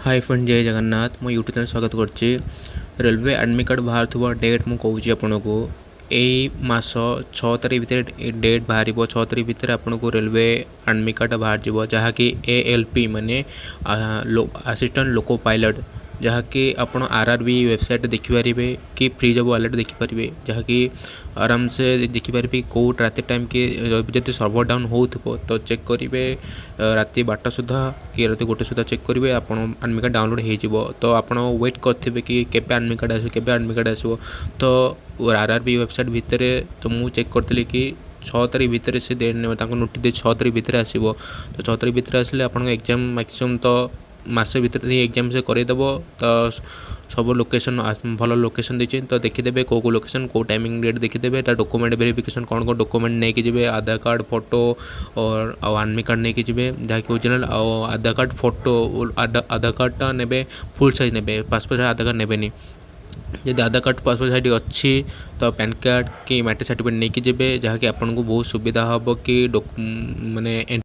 Hi friend, जय जगन्नाथ। मो YouTube channel स्वागत करछि। रेलवे एडमिट कार्ड बाहर थुबा डेट मु कहूँ आपको यही मास 6 तारीख भितर डेट बाहर 6 तारीख भितर आपको रेलवे एडमिट कार्ड बाहर जीव जहाँकि ALP माने असिस्टेंट लोको पायलट जहाँकि आप RRB वेबसाइट देखिपारे कि फ्री जब वालेट देखिपारे जहाँकि आराम से देखिपारे कौ रात टाइम कि जब सर्वर डाउन हो तो चेक करेंगे राति 12 सुधा कि राति 1 सुधा चेक करेंगे आप एडमिट कार्ड डाउनलोड हो तो आप वेट करेंगे कि केबे एडमिट कार्ड आसो केबे एडमिट कार्ड आसो तो RRB वेबसाइट भितर तो मुझे चेक करी कि 6 तारीख भितर से डेट ने नोटिस 6 तारीख भितर आसो तो 6 तारीख भितर आसले आप एग्जाम मैक्सिमम तो मसे भर एग्जाम से करदेव तो सब लोकेशन भल लोकेशन देती तो देखीदे कौ लोकेशन कौ टाइमिंग डेट देखीदे डॉक्यूमेंट वेरिफिकेशन कौन कौन डॉक्यूमेंट नहीं कि आधार कार्ड फोटो और एडमिट कार्ड नहीं कि जहाँकि ओरिजिनल आधार कार्ड फोटो आधार कार्डटा ने फुल साइज ने पासपोर्ट आधार कार्ड ने जब आधार कार्ड पासपोर्ट साइज अच्छी तो पैन कार्ड कि मैट्रिक सर्टिफिकेट नहीं कि जहाँकि आपको बहुत सुविधा हम कि माने